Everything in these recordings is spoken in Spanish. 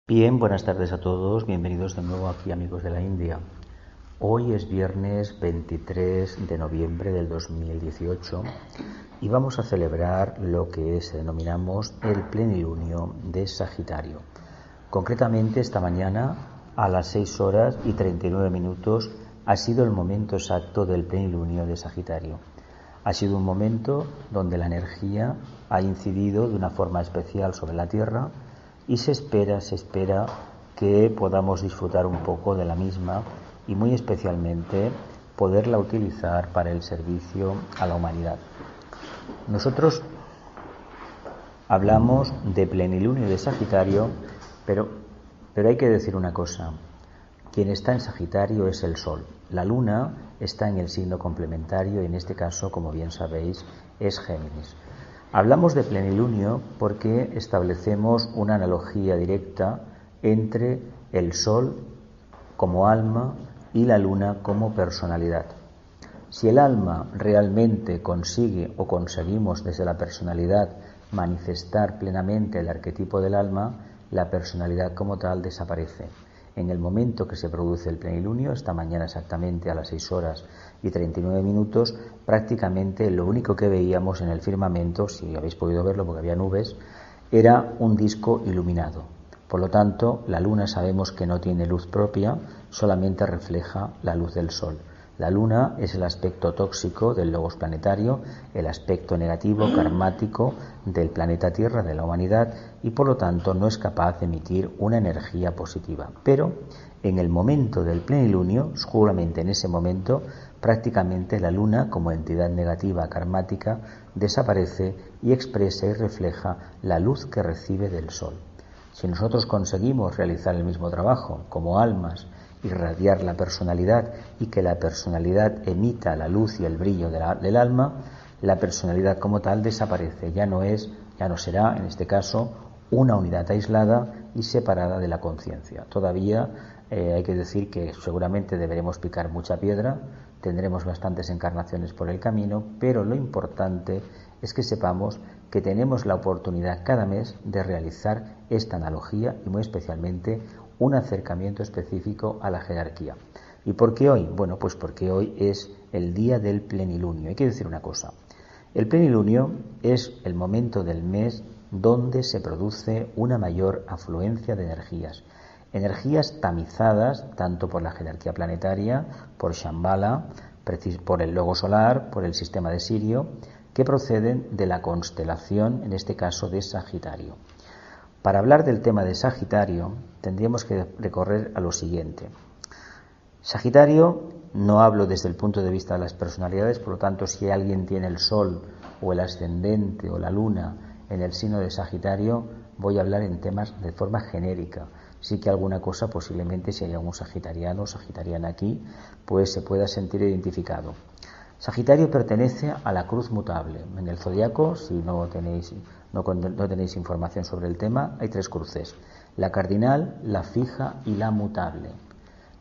Bien, buenas tardes a todos, bienvenidos de nuevo aquí, amigos de la India. Hoy es viernes 23 de noviembre del 2018 y vamos a celebrar lo que denominamos el plenilunio de Sagitario. Concretamente, esta mañana a las 6 horas y 39 minutos ha sido el momento exacto del plenilunio de Sagitario. Ha sido un momento donde la energía ha incidido de una forma especial sobre la Tierra y se espera que podamos disfrutar un poco de la misma y muy especialmente poderla utilizar para el servicio a la humanidad. Nosotros hablamos de plenilunio de Sagitario, pero hay que decir una cosa. Quien está en Sagitario es el Sol. La Luna está en el signo complementario y en este caso, como bien sabéis, es Géminis. Hablamos de plenilunio porque establecemos una analogía directa entre el Sol como alma y la Luna como personalidad. Si el alma realmente consigue o conseguimos desde la personalidad manifestar plenamente el arquetipo del alma, la personalidad como tal desaparece. En el momento que se produce el plenilunio, esta mañana exactamente a las 6 horas y 39 minutos, prácticamente lo único que veíamos en el firmamento, si habéis podido verlo porque había nubes, era un disco iluminado. Por lo tanto, la luna sabemos que no tiene luz propia, solamente refleja la luz del sol. La luna es el aspecto tóxico del logos planetario, el aspecto negativo, karmático del planeta Tierra, de la humanidad, y por lo tanto no es capaz de emitir una energía positiva. Pero en el momento del plenilunio, seguramente en ese momento, prácticamente la luna, como entidad negativa karmática, desaparece y expresa y refleja la luz que recibe del sol. Si nosotros conseguimos realizar el mismo trabajo como almas, irradiar la personalidad y que la personalidad emita la luz y el brillo del alma, la personalidad como tal desaparece, ya no será en este caso una unidad aislada y separada de la conciencia. Todavía hay que decir que seguramente deberemos picar mucha piedra, tendremos bastantes encarnaciones por el camino, pero lo importante es que sepamos que tenemos la oportunidad cada mes de realizar esta analogía y muy especialmente un acercamiento específico a la jerarquía. ¿Y por qué hoy? Bueno, pues porque hoy es el día del plenilunio. Hay que decir una cosa. El plenilunio es el momento del mes donde se produce una mayor afluencia de energías tamizadas tanto por la jerarquía planetaria, por Shambhala, por el logo solar, por el sistema de Sirio, que proceden de la constelación, en este caso de Sagitario. Para hablar del tema de Sagitario, tendríamos que recorrer a lo siguiente. Sagitario, no hablo desde el punto de vista de las personalidades, por lo tanto, si alguien tiene el Sol o el ascendente o la Luna en el signo de Sagitario, voy a hablar en temas de forma genérica. Sí que alguna cosa, posiblemente, si hay algún sagitariano o sagitariana aquí, pues se pueda sentir identificado. Sagitario pertenece a la cruz mutable. En el zodiaco, si no tenéis información sobre el tema, hay 3 cruces: la cardinal, la fija y la mutable.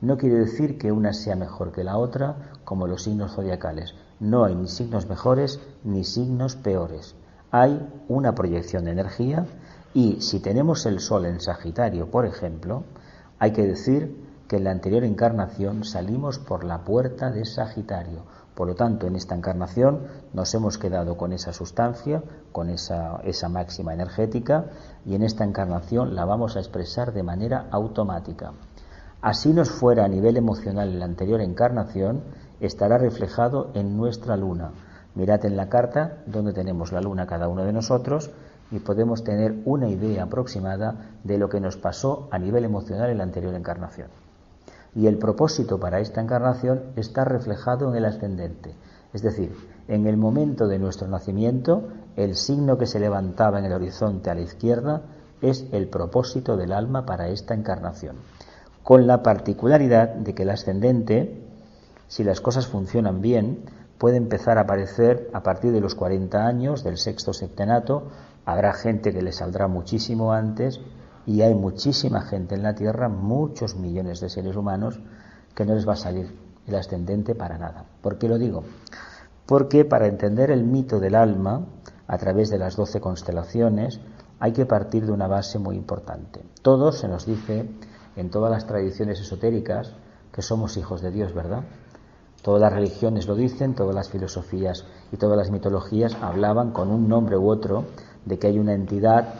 No quiere decir que una sea mejor que la otra, como los signos zodiacales. No hay ni signos mejores ni signos peores. Hay una proyección de energía y si tenemos el Sol en Sagitario, por ejemplo, hay que decir que en la anterior encarnación salimos por la puerta de Sagitario. Por lo tanto, en esta encarnación nos hemos quedado con esa sustancia, con esa máxima energética, y en esta encarnación la vamos a expresar de manera automática. Así nos fuera a nivel emocional en la anterior encarnación, estará reflejado en nuestra luna. Mirad en la carta donde tenemos la luna cada uno de nosotros y podemos tener una idea aproximada de lo que nos pasó a nivel emocional en la anterior encarnación. Y el propósito para esta encarnación está reflejado en el ascendente. Es decir, en el momento de nuestro nacimiento, el signo que se levantaba en el horizonte a la izquierda es el propósito del alma para esta encarnación. Con la particularidad de que el ascendente, si las cosas funcionan bien, puede empezar a aparecer a partir de los 40 años, del sexto septenato. Habrá gente que le saldrá muchísimo antes, y hay muchísima gente en la Tierra, muchos millones de seres humanos, que no les va a salir el ascendente para nada. ¿Por qué lo digo? Porque para entender el mito del alma, a través de las 12 constelaciones, hay que partir de una base muy importante. Todos se nos dice, en todas las tradiciones esotéricas, que somos hijos de Dios, ¿verdad? Todas las religiones lo dicen, todas las filosofías y todas las mitologías hablaban con un nombre u otro de que hay una entidad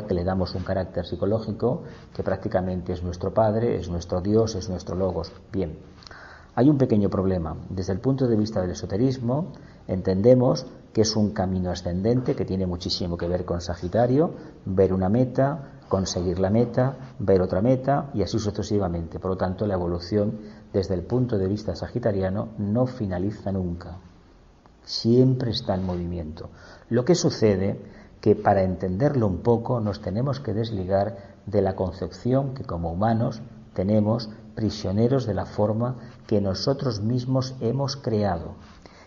que le damos un carácter psicológico, que prácticamente es nuestro Padre, es nuestro Dios, es nuestro Logos. Bien, hay un pequeño problema. Desde el punto de vista del esoterismo, entendemos que es un camino ascendente que tiene muchísimo que ver con Sagitario, ver una meta, conseguir la meta, ver otra meta y así sucesivamente. Por lo tanto, la evolución desde el punto de vista sagitariano no finaliza nunca. Siempre está en movimiento. Lo que sucede que para entenderlo un poco nos tenemos que desligar de la concepción que como humanos tenemos prisioneros de la forma que nosotros mismos hemos creado.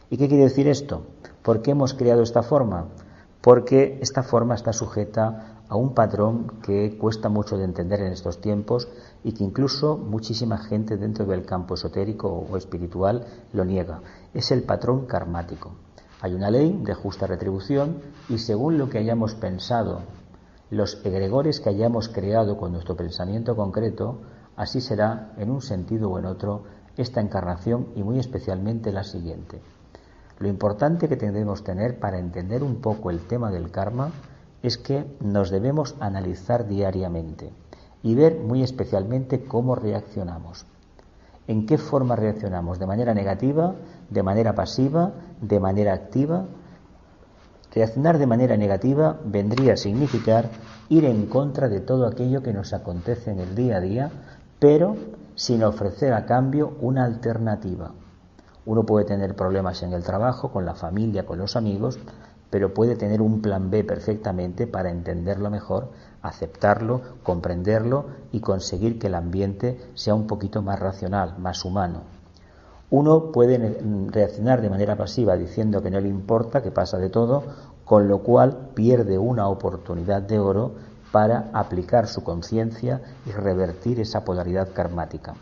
¿Y qué quiere decir esto? ¿Por qué hemos creado esta forma? Porque esta forma está sujeta a un patrón que cuesta mucho de entender en estos tiempos y que incluso muchísima gente dentro del campo esotérico o espiritual lo niega. Es el patrón karmático. Hay una ley de justa retribución y según lo que hayamos pensado, los egregores que hayamos creado con nuestro pensamiento concreto, así será en un sentido o en otro esta encarnación y muy especialmente la siguiente. Lo importante que debemos tener para entender un poco el tema del karma es que nos debemos analizar diariamente y ver muy especialmente cómo reaccionamos. ¿En qué forma reaccionamos? ¿De manera negativa? ¿De manera pasiva? ¿De manera activa? Reaccionar de manera negativa vendría a significar ir en contra de todo aquello que nos acontece en el día a día, pero sin ofrecer a cambio una alternativa. Uno puede tener problemas en el trabajo, con la familia, con los amigos, pero puede tener un plan B perfectamente para entenderlo mejor, aceptarlo, comprenderlo y conseguir que el ambiente sea un poquito más racional, más humano. Uno puede reaccionar de manera pasiva diciendo que no le importa, que pasa de todo, con lo cual pierde una oportunidad de oro para aplicar su conciencia y revertir esa polaridad karmática.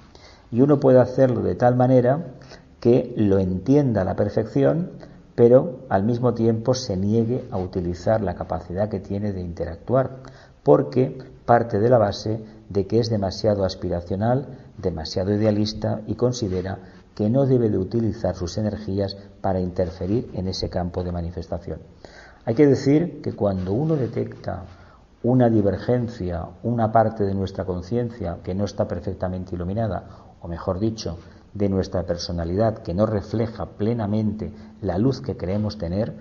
Y uno puede hacerlo de tal manera que lo entienda a la perfección, pero al mismo tiempo se niegue a utilizar la capacidad que tiene de interactuar, porque parte de la base de que es demasiado aspiracional, demasiado idealista y considera que no debe de utilizar sus energías para interferir en ese campo de manifestación. Hay que decir que cuando uno detecta una divergencia, una parte de nuestra conciencia que no está perfectamente iluminada, o mejor dicho, de nuestra personalidad que no refleja plenamente la luz que creemos tener,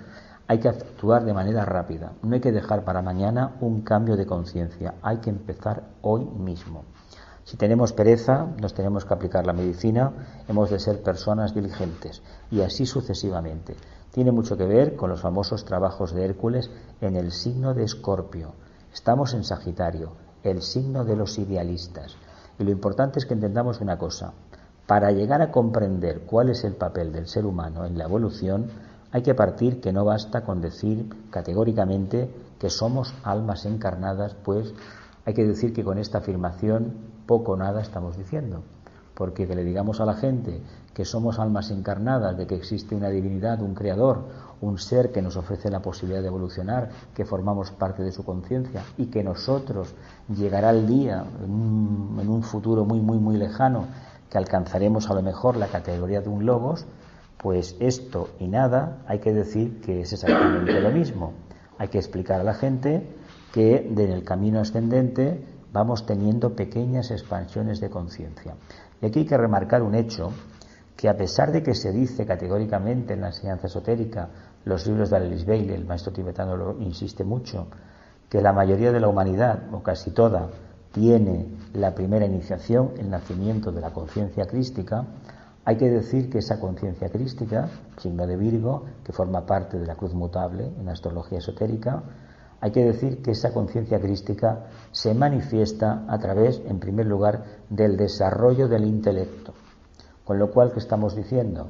hay que actuar de manera rápida. No hay que dejar para mañana un cambio de conciencia, hay que empezar hoy mismo. Si tenemos pereza, nos tenemos que aplicar la medicina, hemos de ser personas diligentes y así sucesivamente. Tiene mucho que ver con los famosos trabajos de Hércules en el signo de Escorpio. Estamos en Sagitario, el signo de los idealistas. Y lo importante es que entendamos una cosa. Para llegar a comprender cuál es el papel del ser humano en la evolución, hay que partir que no basta con decir categóricamente que somos almas encarnadas, pues hay que decir que con esta afirmación poco o nada estamos diciendo. Porque que le digamos a la gente que somos almas encarnadas, de que existe una divinidad, un creador, un ser que nos ofrece la posibilidad de evolucionar, que formamos parte de su conciencia y que nosotros llegará el día en un futuro muy lejano que alcanzaremos a lo mejor la categoría de un logos, pues esto y nada hay que decir que es exactamente lo mismo. Hay que explicar a la gente que en el camino ascendente vamos teniendo pequeñas expansiones de conciencia. Y aquí hay que remarcar un hecho, que a pesar de que se dice categóricamente en la enseñanza esotérica, los libros de Alice Bailey, el maestro tibetano lo insiste mucho, que la mayoría de la humanidad, o casi toda, tiene la primera iniciación, el nacimiento de la conciencia crística, hay que decir que esa conciencia crística, signo de Virgo, que forma parte de la cruz mutable en la astrología esotérica, hay que decir que esa conciencia crística se manifiesta a través, en primer lugar, del desarrollo del intelecto. Con lo cual, ¿qué estamos diciendo?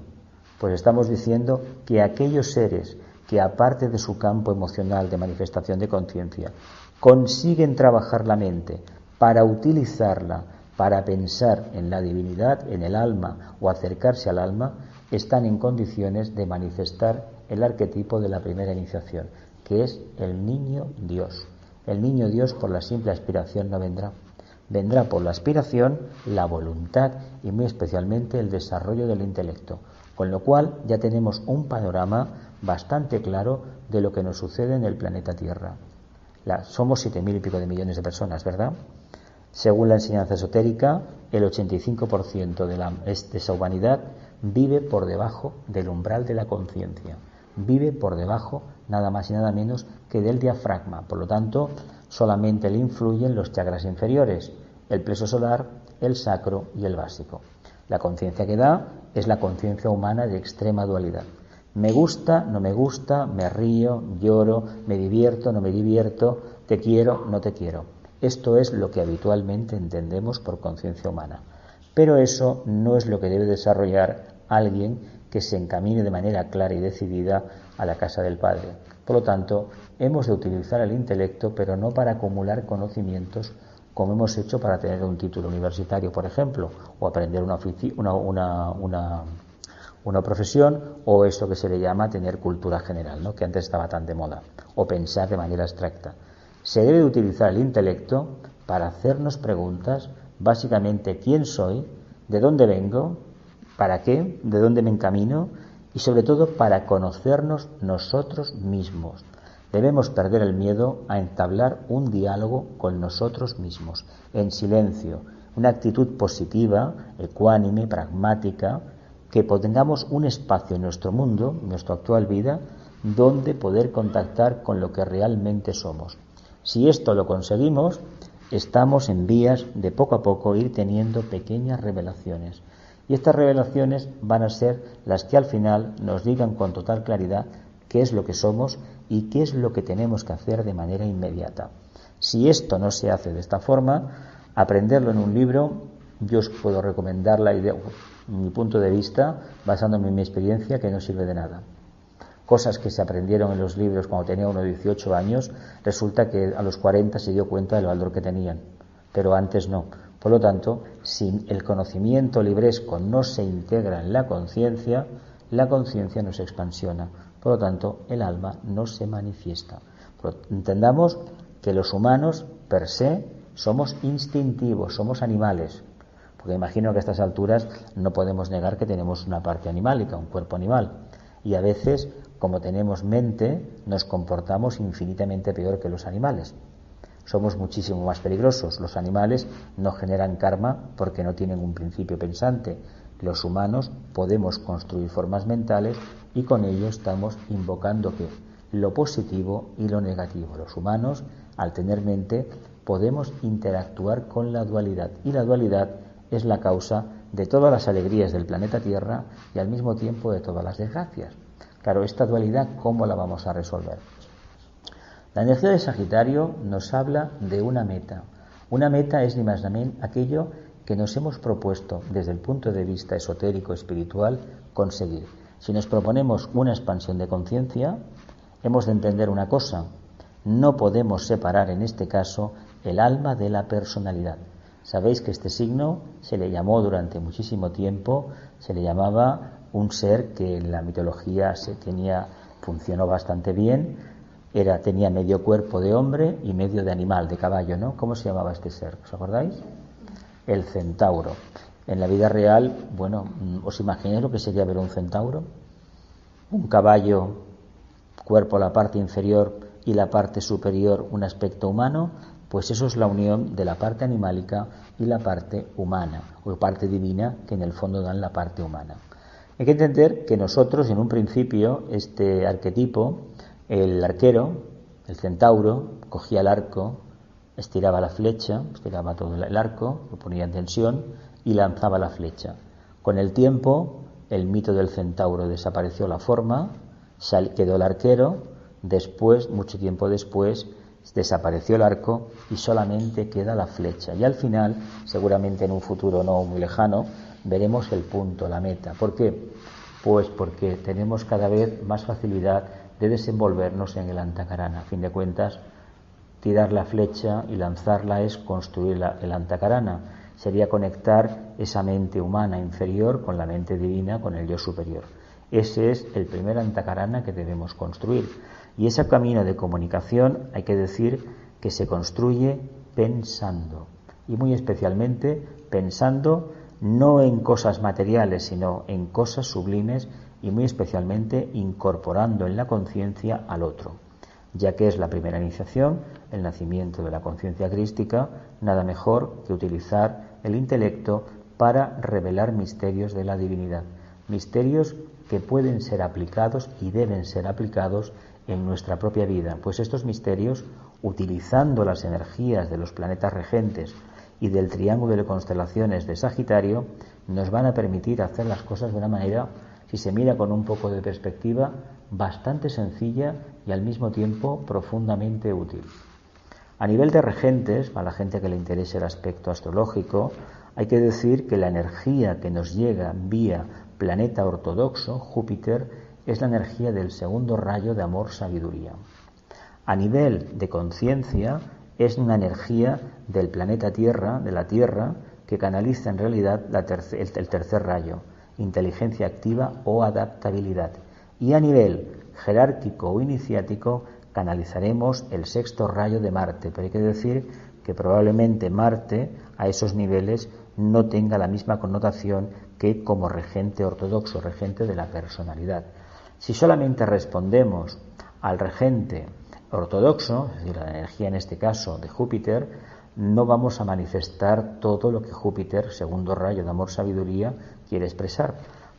Pues estamos diciendo que aquellos seres que, aparte de su campo emocional de manifestación de conciencia, consiguen trabajar la mente para utilizarla, para pensar en la divinidad, en el alma o acercarse al alma, están en condiciones de manifestar el arquetipo de la primera iniciación, que es el niño Dios, El niño Dios por la simple aspiración no vendrá. Vendrá por la aspiración, la voluntad y muy especialmente el desarrollo del intelecto, con lo cual ya tenemos un panorama bastante claro de lo que nos sucede en el planeta Tierra. Somos 7.000 y pico de millones de personas, ¿verdad? Según la enseñanza esotérica, el 85% de esa humanidad vive por debajo del umbral de la conciencia. Vive por debajo, nada más y nada menos, que del diafragma. Por lo tanto, solamente le influyen los chakras inferiores, el plexo solar, el sacro y el básico. La conciencia que da es la conciencia humana de extrema dualidad. Me gusta, no me gusta, me río, lloro, me divierto, no me divierto, te quiero, no te quiero. Esto es lo que habitualmente entendemos por conciencia humana. Pero eso no es lo que debe desarrollar alguien que se encamine de manera clara y decidida a la casa del Padre. Por lo tanto, hemos de utilizar el intelecto, pero no para acumular conocimientos como hemos hecho para tener un título universitario, por ejemplo, o aprender una profesión, o eso que se le llama tener cultura general, ¿no?, que antes estaba tan de moda, o pensar de manera abstracta. Se debe utilizar el intelecto para hacernos preguntas, básicamente quién soy, de dónde vengo, para qué, de dónde me encamino y sobre todo para conocernos nosotros mismos. Debemos perder el miedo a entablar un diálogo con nosotros mismos, en silencio, una actitud positiva, ecuánime, pragmática, que tengamos un espacio en nuestro mundo, en nuestra actual vida, donde poder contactar con lo que realmente somos. Si esto lo conseguimos, estamos en vías de poco a poco ir teniendo pequeñas revelaciones. Y estas revelaciones van a ser las que al final nos digan con total claridad qué es lo que somos y qué es lo que tenemos que hacer de manera inmediata. Si esto no se hace de esta forma, aprenderlo en un libro, yo os puedo recomendar la idea, mi punto de vista, basándome en mi experiencia, que no sirve de nada. Cosas que se aprendieron en los libros cuando tenía uno de 18 años, resulta que a los 40 se dio cuenta del valor que tenían, pero antes no. Por lo tanto, si el conocimiento libresco no se integra en la conciencia no se expansiona. Por lo tanto, el alma no se manifiesta. Entendamos que los humanos, per se, somos instintivos, somos animales. Porque imagino que a estas alturas no podemos negar que tenemos una parte animálica, un cuerpo animal. Y a veces, como tenemos mente, nos comportamos infinitamente peor que los animales. Somos muchísimo más peligrosos. Los animales no generan karma porque no tienen un principio pensante. Los humanos podemos construir formas mentales y con ello estamos invocando ¿qué? Lo positivo y lo negativo. Los humanos, al tener mente, podemos interactuar con la dualidad. Y la dualidad es la causa de todas las alegrías del planeta Tierra y al mismo tiempo de todas las desgracias. Claro, esta dualidad, ¿cómo la vamos a resolver? La energía de Sagitario nos habla de una meta. Una meta es ni más ni menos aquello que nos hemos propuesto desde el punto de vista esotérico, espiritual, conseguir. Si nos proponemos una expansión de conciencia, hemos de entender una cosa: no podemos separar en este caso el alma de la personalidad. Sabéis que este signo se le llamó durante muchísimo tiempo, se le llamaba un ser que en la mitología funcionó bastante bien, tenía medio cuerpo de hombre y medio de animal, de caballo, ¿no? ¿Cómo se llamaba este ser? ¿Os acordáis? El centauro. En la vida real, ¿os imagináis lo que sería ver un centauro? Un caballo, cuerpo, la parte inferior y la parte superior, un aspecto humano. Pues eso es la unión de la parte animálica y la parte humana, o parte divina, que en el fondo dan la parte humana. Hay que entender que nosotros, en un principio, este arquetipo, el arquero, el centauro, cogía el arco, estiraba la flecha, estiraba todo el arco, lo ponía en tensión y lanzaba la flecha. Con el tiempo, el mito del centauro desapareció la forma, quedó el arquero, después, mucho tiempo después, desapareció el arco y solamente queda la flecha. Y al final, seguramente en un futuro no muy lejano, veremos el punto, la meta. ¿Por qué? Pues porque tenemos cada vez más facilidad de desenvolvernos en el antakarana. A fin de cuentas, tirar la flecha y lanzarla es construir el antakarana. Sería conectar esa mente humana inferior con la mente divina, con el yo superior. Ese es el primer antakarana que debemos construir. Y ese camino de comunicación hay que decir que se construye pensando, y muy especialmente pensando no en cosas materiales, sino en cosas sublimes, y muy especialmente incorporando en la conciencia al otro, ya que es la primera iniciación, el nacimiento de la conciencia crística. Nada mejor que utilizar el intelecto para revelar misterios de la divinidad, misterios que pueden ser aplicados y deben ser aplicados en nuestra propia vida, pues estos misterios, utilizando las energías de los planetas regentes y del triángulo de constelaciones de Sagitario, nos van a permitir hacer las cosas de una manera, si se mira con un poco de perspectiva, bastante sencilla y al mismo tiempo profundamente útil. A nivel de regentes, para la gente que le interese el aspecto astrológico, hay que decir que la energía que nos llega vía planeta ortodoxo, Júpiter, es la energía del segundo rayo de amor-sabiduría. A nivel de conciencia, es una energía del planeta Tierra, de la Tierra, que canaliza en realidad el tercer rayo, inteligencia activa o adaptabilidad. Y a nivel jerárquico o iniciático, canalizaremos el sexto rayo de Marte, pero hay que decir que probablemente Marte a esos niveles no tenga la misma connotación que como regente ortodoxo, regente de la personalidad. Si solamente respondemos al regente ortodoxo, es decir, la energía en este caso de Júpiter, no vamos a manifestar todo lo que Júpiter, segundo rayo de amor-sabiduría, quiere expresar.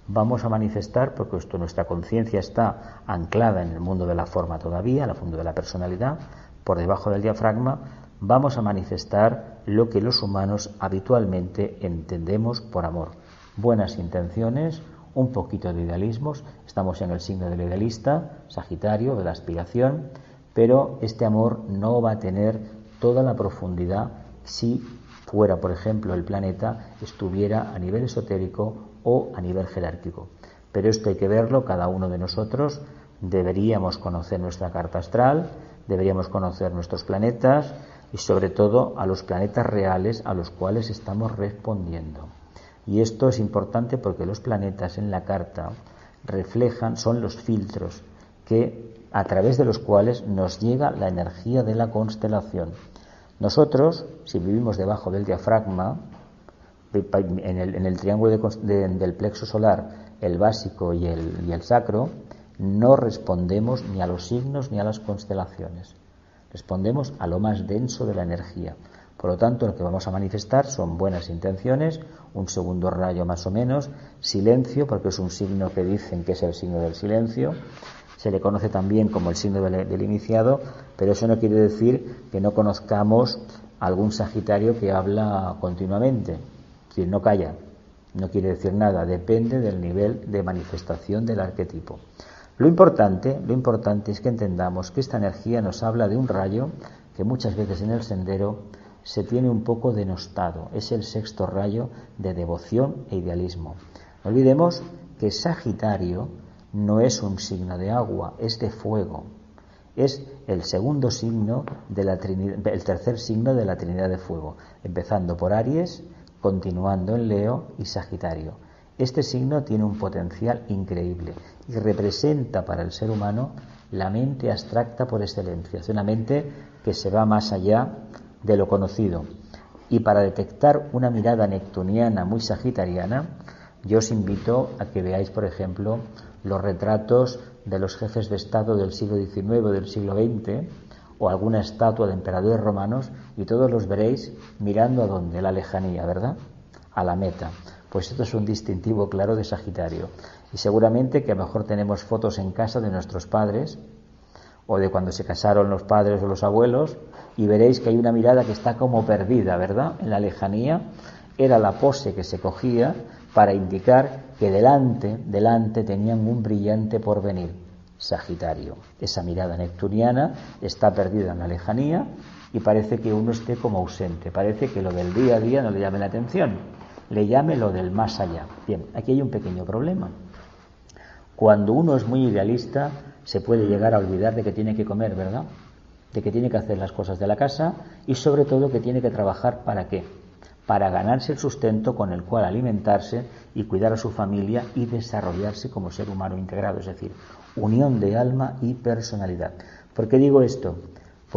Vamos a manifestar, porque nuestra conciencia está anclada en el mundo de la forma todavía, en el mundo de la personalidad, por debajo del diafragma, vamos a manifestar lo que los humanos habitualmente entendemos por amor. Buenas intenciones, un poquito de idealismos, estamos en el signo del idealista, Sagitario, de la aspiración, pero este amor no va a tener toda la profundidad si fuera, por ejemplo, el planeta estuviera a nivel esotérico o a nivel jerárquico. Pero esto hay que verlo, cada uno de nosotros deberíamos conocer nuestra carta astral, deberíamos conocer nuestros planetas y sobre todo a los planetas reales a los cuales estamos respondiendo. Y esto es importante porque los planetas en la carta reflejan, son los filtros a través de los cuales nos llega la energía de la constelación. Nosotros, si vivimos debajo del diafragma, en el triángulo del plexo solar, el básico y el sacro, no respondemos ni a los signos ni a las constelaciones. Respondemos a lo más denso de la energía. Por lo tanto, lo que vamos a manifestar son buenas intenciones, un segundo rayo más o menos, silencio, porque es un signo que dicen que es el signo del silencio. Se le conoce también como el signo del iniciado, pero eso no quiere decir que no conozcamos algún Sagitario que habla continuamente, es decir, no calla, no quiere decir nada, depende del nivel de manifestación del arquetipo. Lo importante es que entendamos que esta energía nos habla de un rayo que muchas veces en el sendero se tiene un poco denostado, es el sexto rayo de devoción e idealismo. No olvidemos que Sagitario no es un signo de agua, es de fuego. Es el segundo signo de la Trinidad, el tercer signo de la Trinidad de Fuego, empezando por Aries, continuando en Leo y Sagitario. Este signo tiene un potencial increíble y representa para el ser humano la mente abstracta por excelencia. Es una mente que se va más allá de lo conocido. Y para detectar una mirada neptuniana muy sagitariana, yo os invito a que veáis, por ejemplo, los retratos de los jefes de Estado del siglo XIX o del siglo XX, o alguna estatua de emperadores romanos, y todos los veréis mirando a dónde, a la lejanía, ¿verdad? A la meta. Pues esto es un distintivo claro de Sagitario. Y seguramente que a lo mejor tenemos fotos en casa de nuestros padres, o de cuando se casaron los padres o los abuelos, y veréis que hay una mirada que está como perdida, ¿verdad? En la lejanía era la pose que se cogía para indicar que delante tenían un brillante porvenir, Sagitario. Esa mirada neptuniana está perdida en la lejanía y parece que uno esté como ausente, parece que lo del día a día no le llame la atención, le llame lo del más allá. Bien, aquí hay un pequeño problema. Cuando uno es muy idealista, se puede llegar a olvidar de que tiene que comer, ¿verdad? De que tiene que hacer las cosas de la casa y sobre todo que tiene que trabajar ¿para qué? Para ganarse el sustento con el cual alimentarse y cuidar a su familia y desarrollarse como ser humano integrado, es decir, unión de alma y personalidad. ¿Por qué digo esto?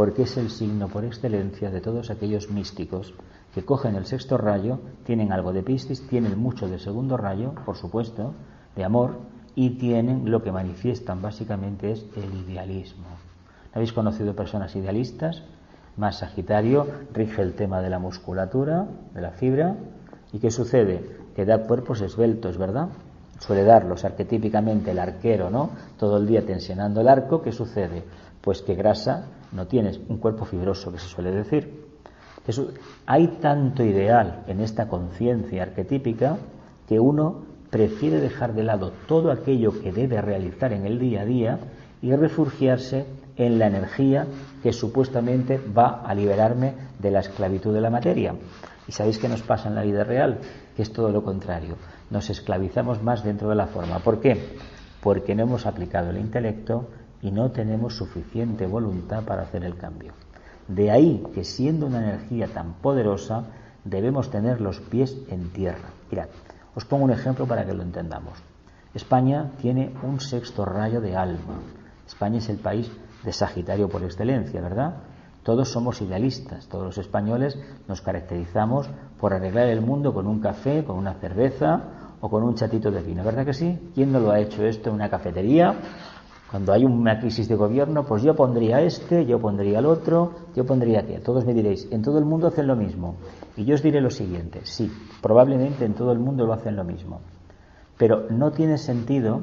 porque es el signo por excelencia de todos aquellos místicos que cogen el sexto rayo, tienen algo de Piscis, tienen mucho de segundo rayo, por supuesto, de amor, y tienen lo que manifiestan básicamente es el idealismo. ¿Habéis conocido personas idealistas? Más Sagitario rige el tema de la musculatura, de la fibra. ¿Y qué sucede? Que da cuerpos esbeltos, ¿verdad? Suele darlos arquetípicamente el arquero, ¿no? Todo el día tensionando el arco. ¿Qué sucede? Pues que grasa no tienes, un cuerpo fibroso, que se suele decir. Hay tanto ideal en esta conciencia arquetípica que uno prefiere dejar de lado todo aquello que debe realizar en el día a día y refugiarse en la energía que supuestamente va a liberarme de la esclavitud de la materia. ¿Y sabéis qué nos pasa en la vida real? Que es todo lo contrario. Nos esclavizamos más dentro de la forma. ¿Por qué? Porque no hemos aplicado el intelecto y no tenemos suficiente voluntad para hacer el cambio. De ahí que, siendo una energía tan poderosa, debemos tener los pies en tierra. Mirad, os pongo un ejemplo para que lo entendamos. España tiene un sexto rayo de alma. España es el país de Sagitario por excelencia, ¿verdad? Todos somos idealistas, todos los españoles nos caracterizamos por arreglar el mundo con un café, con una cerveza o con un chatito de vino, ¿verdad que sí? ¿Quién no lo ha hecho esto en una cafetería? Cuando hay una crisis de gobierno, pues yo pondría yo pondría el otro, yo pondría aquel. Todos me diréis, en todo el mundo hacen lo mismo. Y yo os diré lo siguiente, sí, probablemente en todo el mundo lo hacen lo mismo. Pero no tiene sentido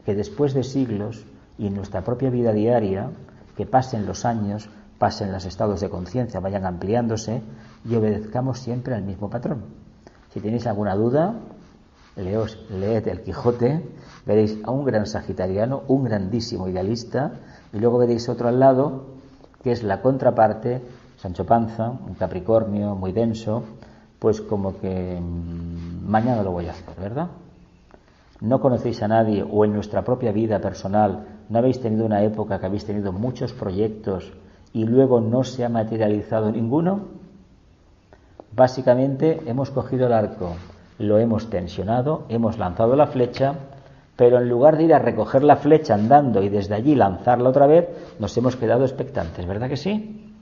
que después de siglos y en nuestra propia vida diaria, que pasen los años, pasen los estados de conciencia, vayan ampliándose y obedezcamos siempre al mismo patrón. Si tenéis alguna duda, leed el Quijote, veréis a un gran sagitariano, un grandísimo idealista, y luego veréis otro al lado, que es la contraparte, Sancho Panza, un Capricornio muy denso, pues como que mañana lo voy a hacer, ¿verdad? No conocéis a nadie, o en nuestra propia vida personal, no habéis tenido una época que habéis tenido muchos proyectos y luego no se ha materializado ninguno. Básicamente hemos cogido el arco, lo hemos tensionado, hemos lanzado la flecha, pero en lugar de ir a recoger la flecha andando y desde allí lanzarla otra vez, nos hemos quedado expectantes, ¿verdad que sí?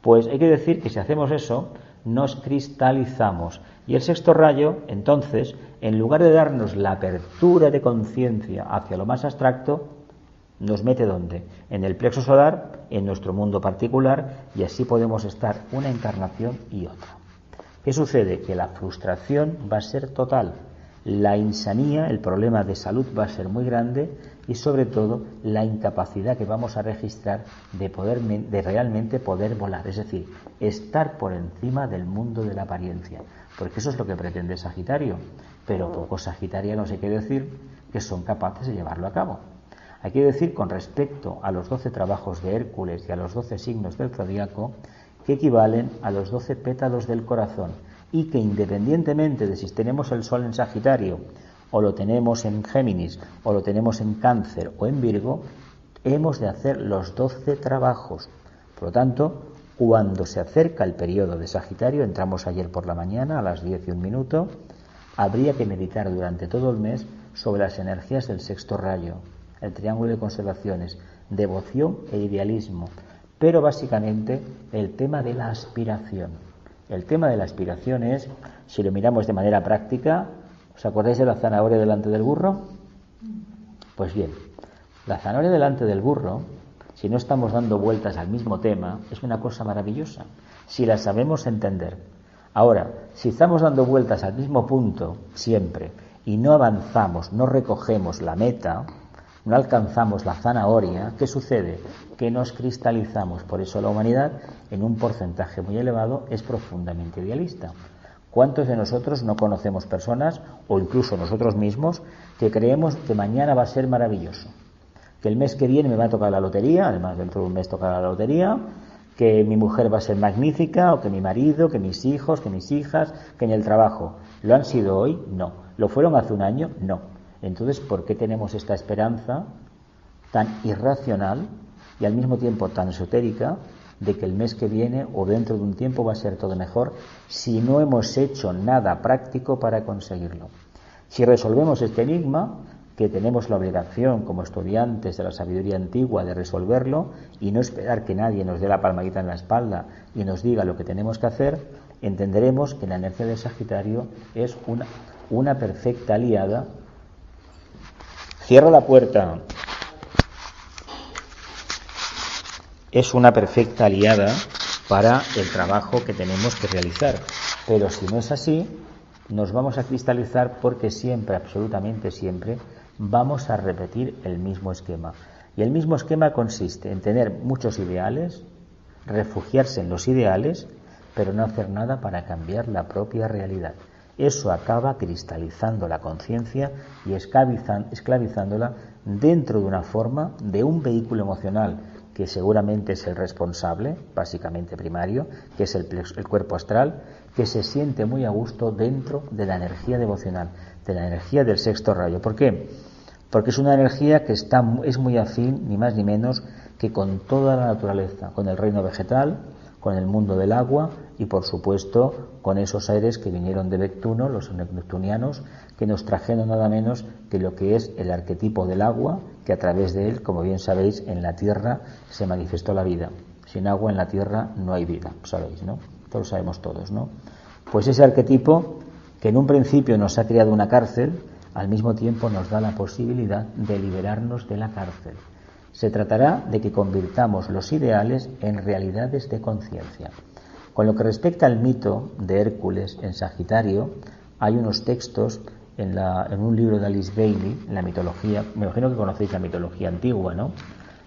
Pues hay que decir que si hacemos eso, nos cristalizamos. Y el sexto rayo, entonces, en lugar de darnos la apertura de conciencia hacia lo más abstracto, nos mete ¿dónde? En el plexo solar, en nuestro mundo particular, y así podemos estar una encarnación y otra. ¿Qué sucede? Que la frustración va a ser total, la insanía, el problema de salud va a ser muy grande y sobre todo la incapacidad que vamos a registrar de realmente poder volar, es decir, estar por encima del mundo de la apariencia, porque eso es lo que pretende Sagitario, pero pocos sagitarianos hay que decir que son capaces de llevarlo a cabo. Hay que decir con respecto a los 12 trabajos de Hércules y a los 12 signos del zodíaco que equivalen a los 12 pétalos del corazón y que independientemente de si tenemos el Sol en Sagitario o lo tenemos en Géminis o lo tenemos en Cáncer o en Virgo, hemos de hacer los 12 trabajos. Por lo tanto, cuando se acerca el periodo de Sagitario, entramos ayer por la mañana a las 10:01, habría que meditar durante todo el mes sobre las energías del sexto rayo, el triángulo de constelaciones, devoción e idealismo, pero básicamente el tema de la aspiración. El tema de la aspiración es, si lo miramos de manera práctica, ¿os acordáis de la zanahoria delante del burro? Pues bien, la zanahoria delante del burro, si no estamos dando vueltas al mismo tema, es una cosa maravillosa, si la sabemos entender. Ahora, si estamos dando vueltas al mismo punto siempre y no avanzamos, no recogemos la meta, no alcanzamos la zanahoria, ¿qué sucede? Que nos cristalizamos. Por eso la humanidad, en un porcentaje muy elevado, es profundamente idealista. ¿Cuántos de nosotros no conocemos personas, o incluso nosotros mismos, que creemos que mañana va a ser maravilloso? Que el mes que viene me va a tocar la lotería, además dentro de un mes tocará la lotería, que mi mujer va a ser magnífica, o que mi marido, que mis hijos, que mis hijas, que en el trabajo. ¿Lo han sido hoy? No. ¿Lo fueron hace un año? No. Entonces, ¿por qué tenemos esta esperanza tan irracional y al mismo tiempo tan esotérica de que el mes que viene o dentro de un tiempo va a ser todo mejor si no hemos hecho nada práctico para conseguirlo? Si resolvemos este enigma, que tenemos la obligación como estudiantes de la sabiduría antigua de resolverlo y no esperar que nadie nos dé la palmadita en la espalda y nos diga lo que tenemos que hacer, entenderemos que la energía de Sagitario es una perfecta aliada. Cierra la puerta. Es una perfecta aliada para el trabajo que tenemos que realizar. Pero si no es así, nos vamos a cristalizar porque siempre, absolutamente siempre, vamos a repetir el mismo esquema. Y el mismo esquema consiste en tener muchos ideales, refugiarse en los ideales, pero no hacer nada para cambiar la propia realidad. Eso acaba cristalizando la conciencia y esclavizándola dentro de una forma, de un vehículo emocional que seguramente es el responsable, básicamente primario, que es el cuerpo astral, que se siente muy a gusto dentro de la energía devocional, de la energía del sexto rayo. ¿Por qué? Porque es una energía que es muy afín, ni más ni menos, que con toda la naturaleza, con el reino vegetal, con el mundo del agua y, por supuesto, con esos aires que vinieron de Neptuno, los neptunianos, que nos trajeron nada menos que lo que es el arquetipo del agua, que a través de él, como bien sabéis, en la tierra se manifestó la vida. Sin agua en la tierra no hay vida, sabéis, ¿no? Esto lo sabemos todos, ¿no? Pues ese arquetipo, que en un principio nos ha creado una cárcel, al mismo tiempo nos da la posibilidad de liberarnos de la cárcel. Se tratará de que convirtamos los ideales en realidades de conciencia. Con lo que respecta al mito de Hércules en Sagitario, hay unos textos en un libro de Alice Bailey, en la mitología, me imagino que conocéis la mitología antigua, ¿no?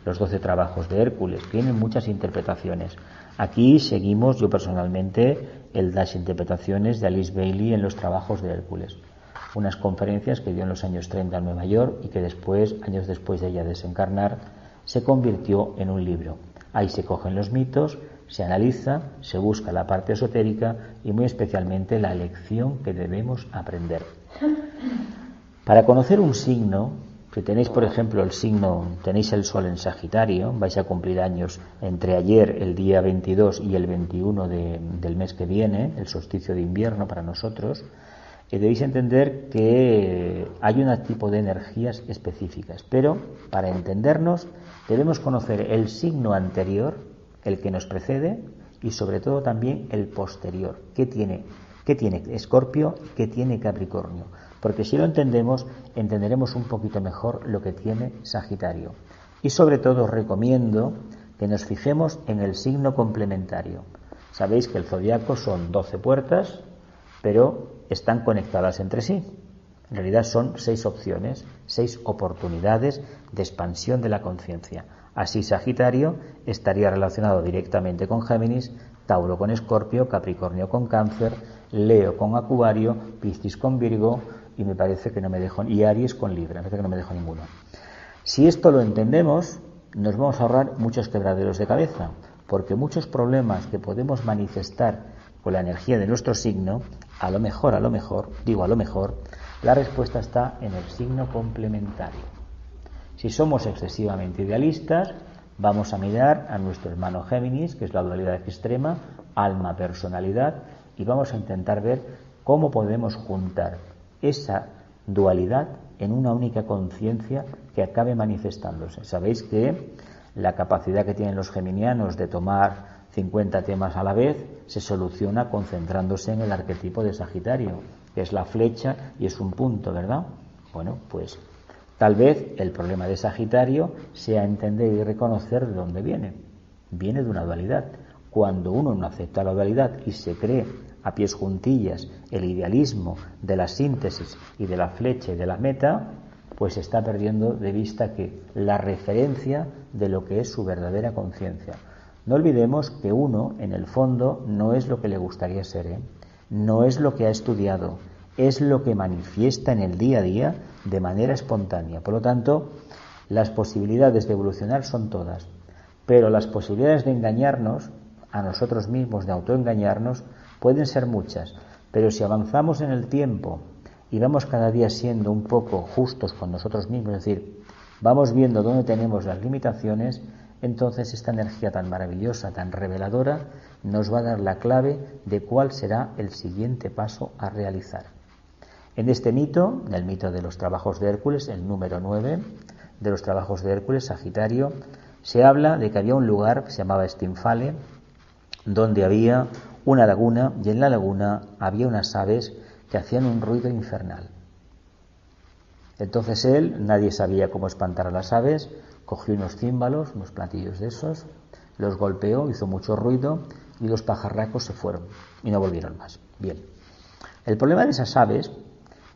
Los 12 trabajos de Hércules, tienen muchas interpretaciones. Aquí seguimos, yo personalmente, las interpretaciones de Alice Bailey en los trabajos de Hércules. Unas conferencias que dio en los años 30 en Nueva York y que después, años después de ella desencarnar, se convirtió en un libro. Ahí se cogen los mitos, se analiza, se busca la parte esotérica y muy especialmente la lección que debemos aprender. Para conocer un signo, si tenéis por ejemplo tenéis el Sol en Sagitario, vais a cumplir años entre ayer, el día 22 y el 21 del mes que viene, el solsticio de invierno para nosotros, debéis entender que hay un tipo de energías específicas, pero para entendernos debemos conocer el signo anterior, el que nos precede, y sobre todo también el posterior. ¿Qué tiene Escorpio y qué tiene Capricornio? Porque si lo entendemos, entenderemos un poquito mejor lo que tiene Sagitario. Y sobre todo os recomiendo que nos fijemos en el signo complementario. Sabéis que el zodiaco son 12 puertas, pero están conectadas entre sí. En realidad son 6 opciones, 6 oportunidades de expansión de la conciencia. Así Sagitario estaría relacionado directamente con Géminis, Tauro con Escorpio, Capricornio con Cáncer, Leo con Acuario, Piscis con Virgo y me parece que no me dejo, y Aries con Libra, me parece que no me dejo ninguno. Si esto lo entendemos, nos vamos a ahorrar muchos quebraderos de cabeza, porque muchos problemas que podemos manifestar con la energía de nuestro signo, a lo mejor, la respuesta está en el signo complementario. Si somos excesivamente idealistas, vamos a mirar a nuestro hermano Géminis, que es la dualidad extrema, alma-personalidad, y vamos a intentar ver cómo podemos juntar esa dualidad en una única conciencia que acabe manifestándose. Sabéis que la capacidad que tienen los geminianos de tomar 50 temas a la vez se soluciona concentrándose en el arquetipo de Sagitario, que es la flecha y es un punto, ¿verdad? Bueno, pues tal vez el problema de Sagitario sea entender y reconocer de dónde viene. Viene de una dualidad. Cuando uno no acepta la dualidad y se cree a pies juntillas el idealismo de la síntesis y de la flecha y de la meta, pues está perdiendo de vista que la referencia de lo que es su verdadera conciencia. No olvidemos que uno, en el fondo, no es lo que le gustaría ser, no es lo que ha estudiado, es lo que manifiesta en el día a día de manera espontánea. Por lo tanto, las posibilidades de evolucionar son todas, pero las posibilidades de engañarnos a nosotros mismos, de autoengañarnos, pueden ser muchas. Pero si avanzamos en el tiempo y vamos cada día siendo un poco justos con nosotros mismos, es decir, vamos viendo dónde tenemos las limitaciones, entonces esta energía tan maravillosa, tan reveladora, nos va a dar la clave de cuál será el siguiente paso a realizar. En este mito, en el mito de los trabajos de Hércules, el número 9 de los trabajos de Hércules, Sagitario, se habla de que había un lugar que se llamaba Estinfale, donde había una laguna, y en la laguna había unas aves que hacían un ruido infernal. Entonces nadie sabía cómo espantar a las aves, cogió unos címbalos, unos platillos de esos, los golpeó, hizo mucho ruido y los pajarracos se fueron y no volvieron más. Bien, el problema de esas aves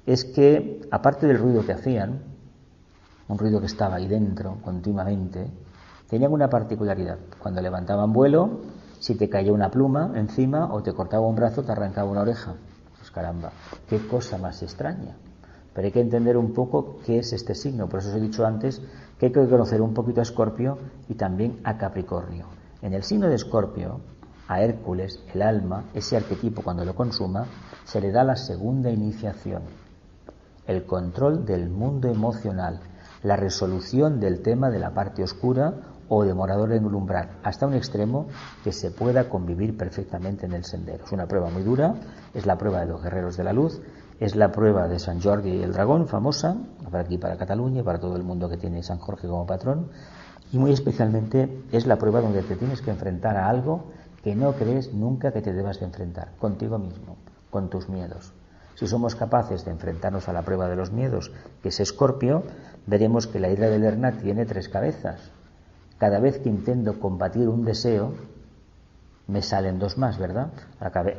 es que, aparte del ruido que hacían, un ruido que estaba ahí dentro continuamente, tenían una particularidad. Cuando levantaban vuelo, si te caía una pluma encima o te cortaba un brazo, te arrancaba una oreja. Pues caramba, qué cosa más extraña. Pero hay que entender un poco qué es este signo. Por eso os he dicho antes que hay que conocer un poquito a Escorpio y también a Capricornio. En el signo de Escorpio, a Hércules, el alma, ese arquetipo cuando lo consuma, se le da la segunda iniciación. El control del mundo emocional, la resolución del tema de la parte oscura o de morador en el umbral, hasta un extremo que se pueda convivir perfectamente en el sendero. Es una prueba muy dura, es la prueba de los guerreros de la luz, es la prueba de San Jordi y el dragón, famosa, para aquí, para Cataluña y para todo el mundo que tiene San Jorge como patrón, y muy especialmente es la prueba donde te tienes que enfrentar a algo que no crees nunca que te debas de enfrentar, contigo mismo, con tus miedos. Si somos capaces de enfrentarnos a la prueba de los miedos, que es Escorpio, veremos que la hidra de Lerna tiene 3 cabezas. Cada vez que intento combatir un deseo, me salen 2 más, ¿verdad?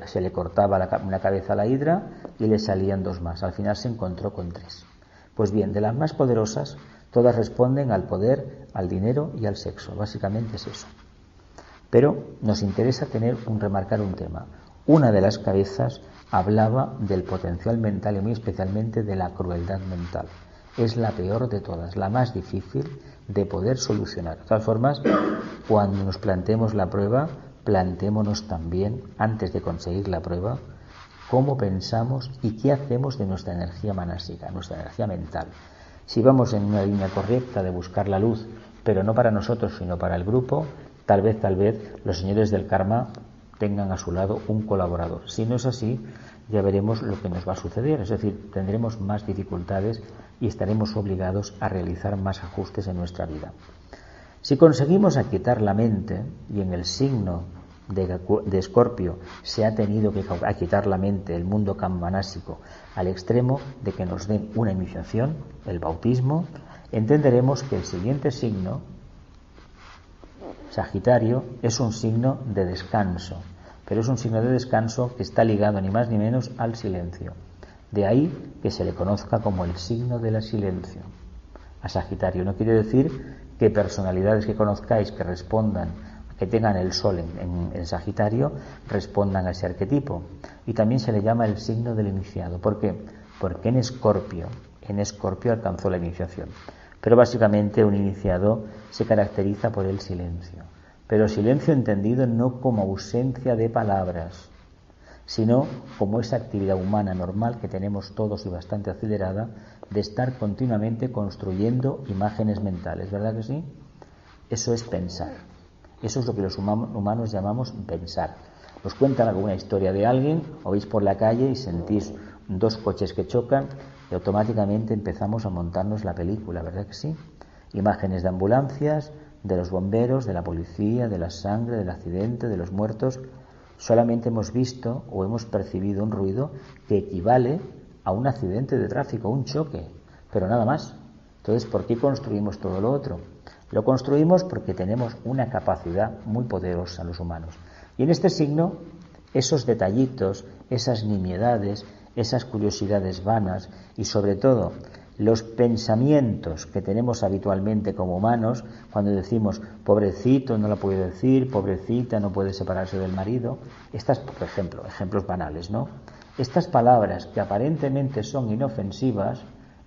Se le cortaba una cabeza a la hidra y le salían 2 más. Al final se encontró con 3. Pues bien, de las más poderosas, todas responden al poder, al dinero y al sexo. Básicamente es eso. Pero nos interesa remarcar un tema. Una de las cabezas hablaba del potencial mental y muy especialmente de la crueldad mental. Es la peor de todas, la más difícil de poder solucionar. De todas formas, cuando nos planteemos la prueba, planteémonos también, antes de conseguir la prueba, cómo pensamos y qué hacemos de nuestra energía manásica, nuestra energía mental. Si vamos en una línea correcta de buscar la luz, pero no para nosotros, sino para el grupo, tal vez los señores del karma tengan a su lado un colaborador. Si no es así, ya veremos lo que nos va a suceder, es decir, tendremos más dificultades y estaremos obligados a realizar más ajustes en nuestra vida. Si conseguimos aquietar la mente, y en el signo de Escorpio se ha tenido que aquietar la mente, el mundo manásico, al extremo de que nos den una iniciación, el bautismo, entenderemos que el siguiente signo, Sagitario, es un signo de descanso, pero es un signo de descanso que está ligado ni más ni menos al silencio. De ahí que se le conozca como el signo del silencio a Sagitario. No quiere decir que personalidades que conozcáis que respondan, que tengan el sol en Sagitario, respondan a ese arquetipo. Y también se le llama el signo del iniciado. ¿Por qué? Porque en Escorpio alcanzó la iniciación. Pero básicamente un iniciado se caracteriza por el silencio. Pero silencio entendido no como ausencia de palabras, sino como esa actividad humana normal que tenemos todos y bastante acelerada de estar continuamente construyendo imágenes mentales, ¿verdad que sí? Eso es pensar. Eso es lo que los humanos llamamos pensar. Os cuentan alguna historia de alguien, o vais por la calle y sentís 2 coches que chocan y automáticamente empezamos a montarnos la película, ¿verdad que sí? Imágenes de ambulancias, de los bomberos, de la policía, de la sangre, del accidente, de los muertos. Solamente hemos visto o hemos percibido un ruido que equivale a un accidente de tráfico, un choque, pero nada más. Entonces, ¿por qué construimos todo lo otro? Lo construimos porque tenemos una capacidad muy poderosa los humanos. Y en este signo, esos detallitos, esas nimiedades, esas curiosidades vanas y sobre todo los pensamientos que tenemos habitualmente como humanos, cuando decimos pobrecito no lo puede decir, pobrecita no puede separarse del marido, estas, por ejemplo, ejemplos banales, ¿no? Estas palabras que aparentemente son inofensivas,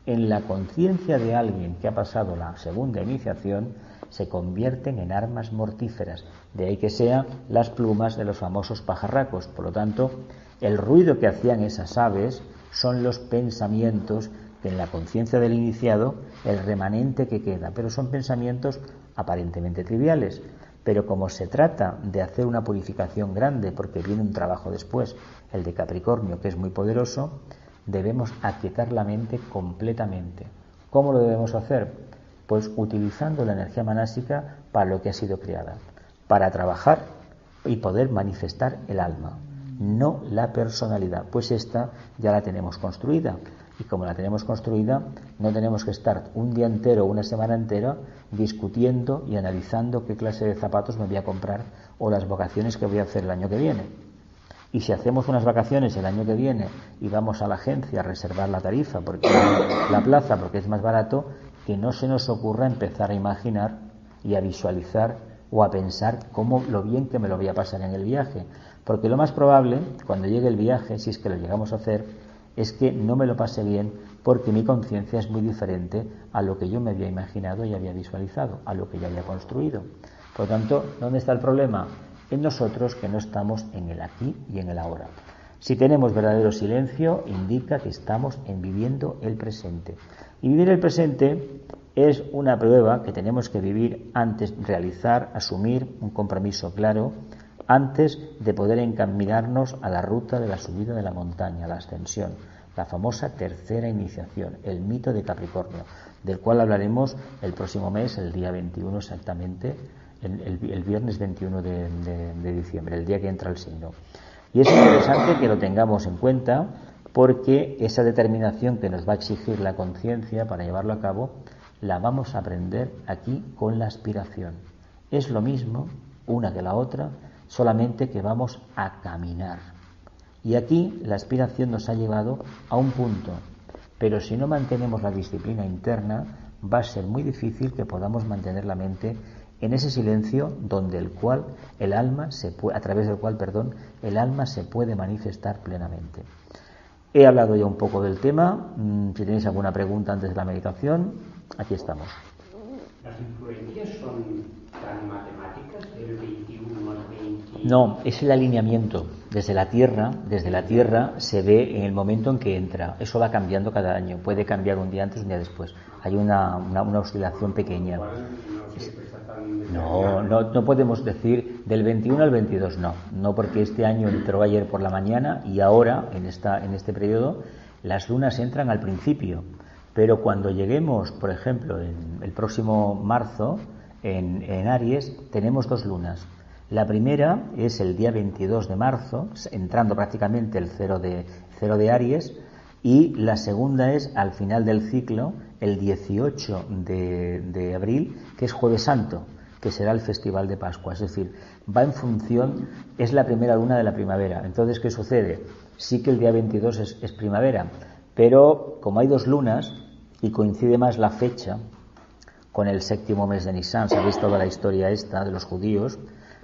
en la conciencia de alguien que ha pasado la segunda iniciación, se convierten en armas mortíferas. De ahí que sean las plumas de los famosos pajarracos. Por lo tanto, el ruido que hacían esas aves son los pensamientos que en la conciencia del iniciado, el remanente que queda. Pero son pensamientos aparentemente triviales. Pero como se trata de hacer una purificación grande, porque viene un trabajo después, el de Capricornio, que es muy poderoso, debemos aquietar la mente completamente. ¿Cómo lo debemos hacer? Pues utilizando la energía manásica para lo que ha sido creada, para trabajar y poder manifestar el alma, no la personalidad, pues esta ya la tenemos construida. Y como la tenemos construida, no tenemos que estar un día entero o una semana entera discutiendo y analizando qué clase de zapatos me voy a comprar o las vacaciones que voy a hacer el año que viene. Y si hacemos unas vacaciones el año que viene y vamos a la agencia a reservar la tarifa, porque la plaza, porque es más barato, que no se nos ocurra empezar a imaginar y a visualizar o a pensar cómo lo bien que me lo voy a pasar en el viaje. Porque lo más probable, cuando llegue el viaje, si es que lo llegamos a hacer, es que no me lo pase bien porque mi conciencia es muy diferente a lo que yo me había imaginado y había visualizado, a lo que ya había construido. Por lo tanto, ¿dónde está el problema? En nosotros, que no estamos en el aquí y en el ahora. Si tenemos verdadero silencio, indica que estamos viviendo el presente. Y vivir el presente es una prueba que tenemos que vivir antes, realizar, asumir un compromiso claro, antes de poder encaminarnos a la ruta de la subida de la montaña, la ascensión, la famosa tercera iniciación, el mito de Capricornio, del cual hablaremos el próximo mes, el día 21 exactamente, el viernes 21 de diciembre, el día que entra el signo. Y es interesante que lo tengamos en cuenta porque esa determinación que nos va a exigir la conciencia para llevarlo a cabo, la vamos a aprender aquí con la aspiración. Es lo mismo una que la otra, solamente que vamos a caminar. Y aquí la aspiración nos ha llevado a un punto, pero si no mantenemos la disciplina interna, va a ser muy difícil que podamos mantener la mente en ese silencio donde a través del cual el alma se puede manifestar plenamente. He hablado ya un poco del tema. Si tenéis alguna pregunta antes de la meditación, aquí estamos. ¿Las influencias son tan matemáticas, del 21 al 20? No, es el alineamiento. Desde la Tierra se ve en el momento en que entra. Eso va cambiando cada año. Puede cambiar un día antes, un día después. Hay una oscilación pequeña. No podemos decir del 21 al 22, no, porque este año entró ayer por la mañana y ahora, en este periodo, las lunas entran al principio. Pero cuando lleguemos, por ejemplo, en el próximo marzo, en Aries, tenemos dos lunas. La primera es el día 22 de marzo, entrando prácticamente el cero de Aries, y la segunda es al final del ciclo, el 18 de abril, que es Jueves Santo, que será el Festival de Pascua. Es decir, va en función, es la primera luna de la primavera. Entonces, ¿qué sucede? Sí que el día 22 es primavera, pero como hay dos lunas y coincide más la fecha con el séptimo mes de Nisan, sabéis toda la historia esta de los judíos,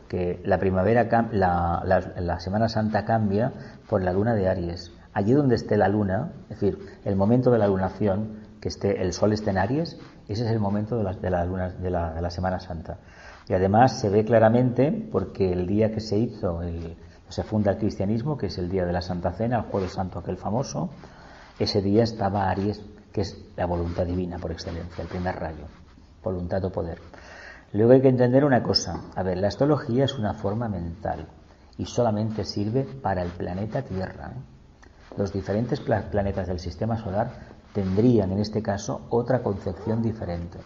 que la primavera, la Semana Santa cambia por la luna de Aries. Allí donde esté la luna, es decir, el momento de la lunación, que el sol esté en Aries, ese es el momento de la Semana Santa. Y además se ve claramente porque el día que se funda el cristianismo, que es el día de la Santa Cena, el Jueves Santo aquel famoso, ese día estaba Aries, que es la voluntad divina por excelencia, el primer rayo, voluntad o poder. Luego hay que entender una cosa. La astrología es una forma mental y solamente sirve para el planeta Tierra. Los diferentes planetas del sistema solar tendrían, en este caso, otra concepción diferente.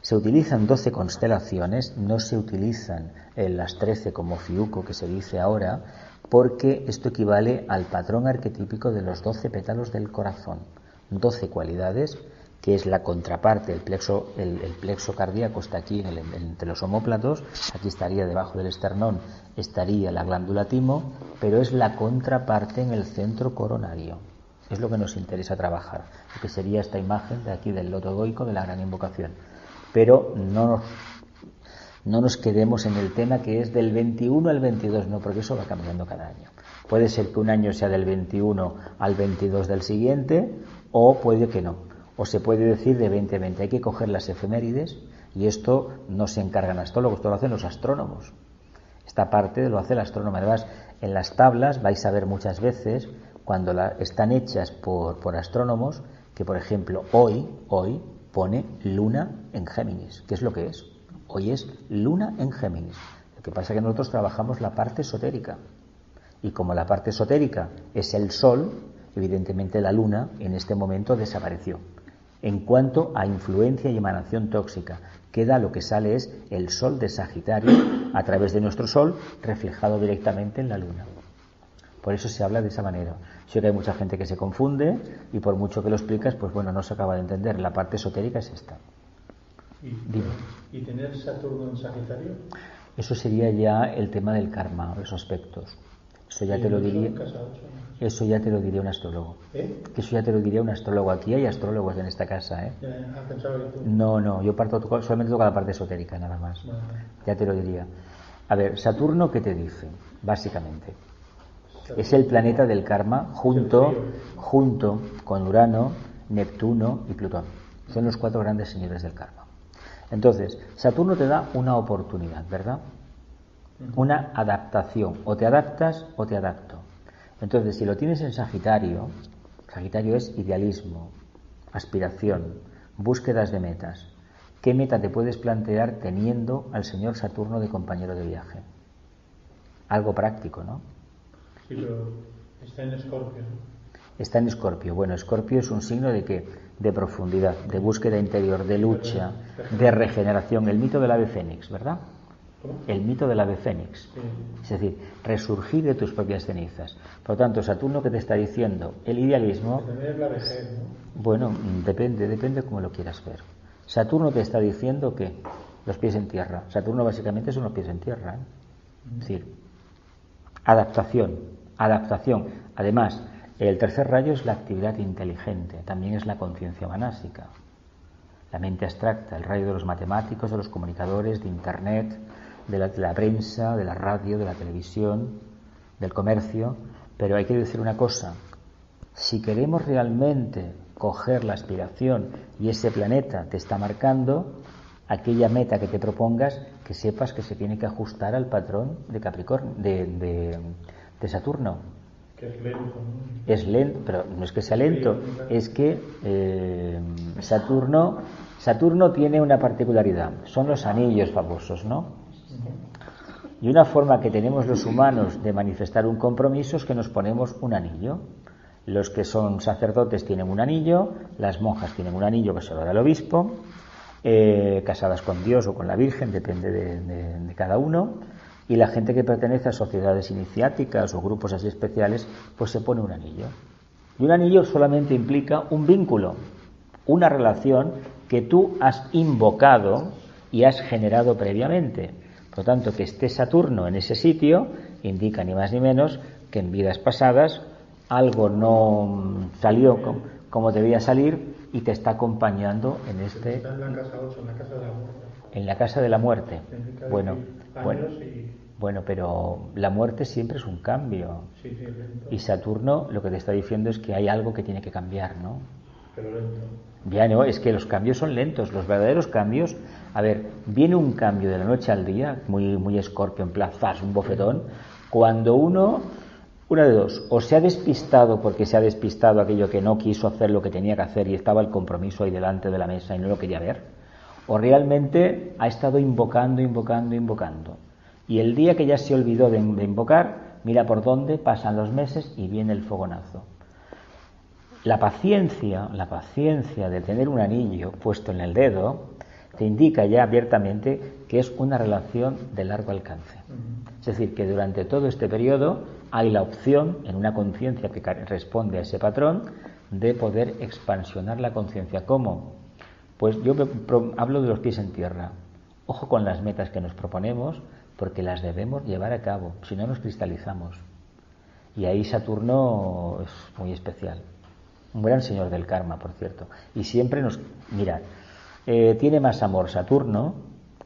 Se utilizan 12 constelaciones, no se utilizan las 13 como Fiuco, que se dice ahora, porque esto equivale al patrón arquetípico de los 12 pétalos del corazón. 12 cualidades, que es la contraparte, el plexo cardíaco está aquí entre los omóplatos, aquí estaría debajo del esternón, estaría la glándula timo, pero es la contraparte en el centro coronario. Es lo que nos interesa trabajar, lo que sería esta imagen de aquí del loto egoico de la gran invocación. Pero no nos quedemos en el tema que es del 21 al 22, no, porque eso va cambiando cada año. Puede ser que un año sea del 21 al 22 del siguiente, o puede que no. O se puede decir de 20 a 20. Hay que coger las efemérides, y esto no se encargan astrólogos, esto lo hacen los astrónomos. Esta parte lo hace el astrónomo. Además, en las tablas vais a ver muchas veces, cuando están hechas por astrónomos, que por ejemplo hoy pone luna en Géminis. ¿Qué es lo que es? Hoy es luna en Géminis. Lo que pasa es que nosotros trabajamos la parte esotérica. Y como la parte esotérica es el sol, Evidentemente la Luna en este momento desapareció. En cuanto a influencia y emanación tóxica, queda lo que sale es el Sol de Sagitario a través de nuestro Sol reflejado directamente en la Luna. Por eso se habla de esa manera. Sé que hay mucha gente que se confunde y por mucho que lo explicas, pues bueno, no se acaba de entender. La parte esotérica es esta. ¿Y tener Saturno en Sagitario? Eso sería ya el tema del karma, los aspectos. Eso ya te lo diría. Eso ya te lo diría un astrólogo. Que eso ya te lo diría un astrólogo. Aquí hay astrólogos en esta casa, ¿eh? No, yo solamente toco la parte esotérica, nada más. Ya te lo diría. A ver, Saturno, ¿qué te dice? Básicamente. Es el planeta del karma junto con Urano, Neptuno y Plutón. Son los 4 grandes señores del karma. Entonces, Saturno te da una oportunidad, ¿verdad? Una adaptación. O te adaptas o te adapto. Entonces, si lo tienes en Sagitario, Sagitario es idealismo, aspiración, búsquedas de metas. ¿Qué meta te puedes plantear teniendo al señor Saturno de compañero de viaje? Algo práctico, ¿no? Sí, pero está en Escorpio, ¿no? Está en Escorpio. Bueno, Escorpio es un signo de ¿qué? De profundidad, de búsqueda interior, de lucha, de regeneración. El mito del ave fénix, ¿verdad? ¿Cómo? El mito del ave fénix. Sí. Es decir, resurgir de tus propias cenizas. Por lo tanto, Saturno, ¿qué te está diciendo? El idealismo. También es la vejez, ¿no? Bueno, depende cómo lo quieras ver. Saturno te está diciendo que los pies en tierra. Saturno básicamente son los pies en tierra, ¿eh? Es decir, adaptación. Además, el tercer rayo es la actividad inteligente, también es la conciencia manásica. La mente abstracta, el rayo de los matemáticos, de los comunicadores, de Internet, de la prensa, de la radio, de la televisión, del comercio. Pero hay que decir una cosa, si queremos realmente coger la aspiración y ese planeta te está marcando, aquella meta que te propongas, que sepas que se tiene que ajustar al patrón de Capricornio, de Saturno. Que es lento, ¿no? Es lento, pero no es que sea lento, es que Saturno tiene una particularidad, son los anillos famosos, ¿no? Y una forma que tenemos los humanos de manifestar un compromiso es que nos ponemos un anillo. Los que son sacerdotes tienen un anillo, las monjas tienen un anillo que se lo da el obispo, casadas con Dios o con la Virgen, depende de cada uno, y la gente que pertenece a sociedades iniciáticas o grupos así especiales, pues se pone un anillo. Y un anillo solamente implica un vínculo, una relación que tú has invocado y has generado previamente. Por lo tanto, que esté Saturno en ese sitio indica ni más ni menos que en vidas pasadas algo no salió como debía salir y te está acompañando en este... Está en la casa 8, en la casa de la muerte. En la casa de la muerte. Bueno, bueno, pero la muerte siempre es un cambio. Sí, lento. Y Saturno lo que te está diciendo es que hay algo que tiene que cambiar, ¿no? Pero lento. Ya no, es que los cambios son lentos, los verdaderos cambios. A ver, viene un cambio de la noche al día, muy Escorpio, en plan, ¡zas!, un bofetón, cuando una de dos, o se ha despistado porque se ha despistado aquello que no quiso hacer lo que tenía que hacer y estaba el compromiso ahí delante de la mesa y no lo quería ver, o realmente ha estado invocando. Y el día que ya se olvidó de invocar, mira por dónde pasan los meses y viene el fogonazo. La paciencia de tener un anillo puesto en el dedo te indica ya abiertamente que es una relación de largo alcance. Es decir, que durante todo este periodo hay la opción, en una conciencia que responde a ese patrón, de poder expansionar la conciencia. ¿Cómo? Pues yo hablo de los pies en tierra. Ojo con las metas que nos proponemos, porque las debemos llevar a cabo, si no nos cristalizamos. Y ahí Saturno es muy especial. Un gran señor del karma, por cierto. Y siempre mirad, tiene más amor Saturno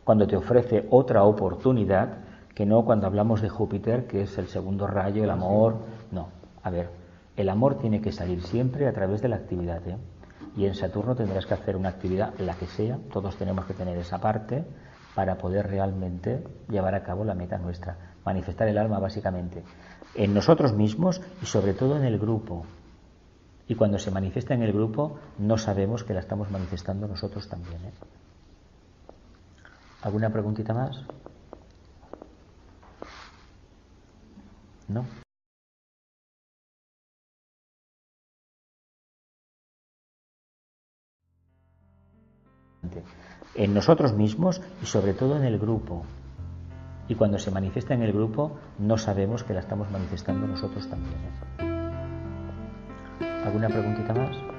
cuando te ofrece otra oportunidad que no cuando hablamos de Júpiter, que es el segundo rayo, el amor. No, a ver, el amor tiene que salir siempre a través de la actividad, ¿eh? Y en Saturno tendrás que hacer una actividad, la que sea, todos tenemos que tener esa parte para poder realmente llevar a cabo la meta nuestra, manifestar el alma básicamente en nosotros mismos y sobre todo en el grupo. Y cuando se manifiesta en el grupo, no sabemos que la estamos manifestando nosotros también, ¿eh? ¿Alguna preguntita más? ¿No? en nosotros mismos y sobre todo en el grupo. Y cuando se manifiesta en el grupo, no sabemos que la estamos manifestando nosotros también. ¿Alguna preguntita más?